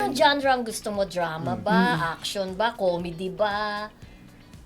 Anong genre ang gusto mo? Drama ba? Action ba? Comedy ba?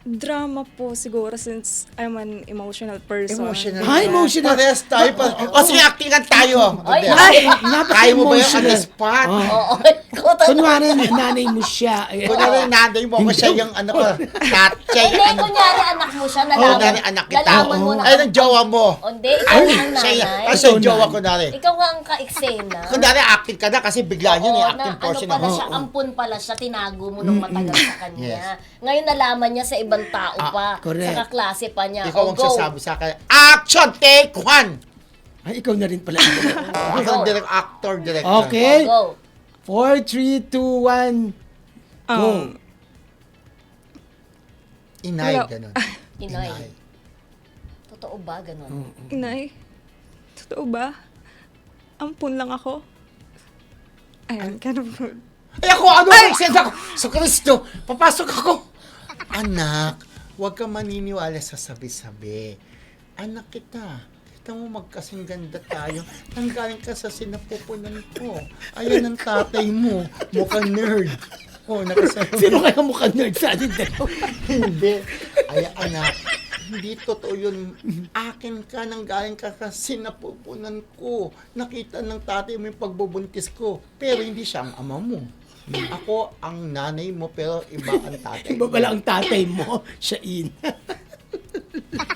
Drama po siguro since I'm an emotional person. Emotional. Ay, emotional. Parehas tayo pa. O sige, actingan tayo. Ay, Ay, napaka- kaya mo ba yung on the emotional. spot? Oo. Ikaw talaga. Kunwari, nanay mo siya. Kunyari, nanay mo ako siya yung ano ko, tatchay. Hindi, kunyari anak mo siya. Kunyari, anak kita. Nalaman mo na. Ay, ng jowa mo. O, hindi, ikaw na ang Siya, nanay. ay, siya yung jowa ko nari. Ikaw nga ang ka-eksena. Kunyari, acting ka na kasi bigla yun Oo, yung acting na, portion. ano pala ako. siya, ampun pala siya, tinago mo nung matagal sa kanya. Yes. Ngayon nalaman niya sa ibang tao pa, correct. sa kaklase pa niya. Ikaw O, ang go. sasabi sa akin, action, take one! Ay, ikaw na rin pala. Ako ang direct actor, director. Okay. O, go. 4, 3, 2, 1. Go. Inay, Wala. ganun. Inay. Totoo ba ganun? Inay, totoo ba? Ampun lang ako. Ayan, ganun po. Ay, ako, ano ang sense ako? Sa Kristo, papasok ako. Anak, huwag kang maniniwala sa sabi-sabi. Anak kita. Kita mo magkasing ganda tayo. Nanggaling ka sa sinapupunan ko. Ayan ang tatay mo. Mukhang nerd. Oh, nakasama. Sino kaya mukhang nerd sa atin dalawa? Hindi. Ay, anak, hindi totoo yun. Akin ka, nanggaling ka kasi napupunan ko. Nakita ng tatay mo yung pagbubuntis ko. Pero hindi siya ang ama mo. Ako ang nanay mo, pero iba ang tatay Iba pala ang tatay mo, siya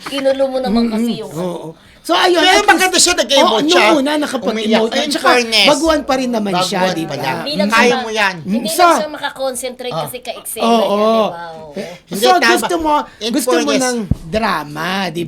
Kinulo mo naman kasi yung Oo. So, ayun. Pero at least- maganda siya, nag-emote siya. Nung una, nakapag-emote. Umiyak. At In saka, fairness. baguhan pa rin naman siya, Baguhan di pa ba? yan. Hindi lang Kaya siya mo yan. Hindi So- lang siya makakonsentrate kasi ka-eksena niya, Oo. di ba? Oo. Hindi, So, tama. gusto mo In ng fairness. drama, di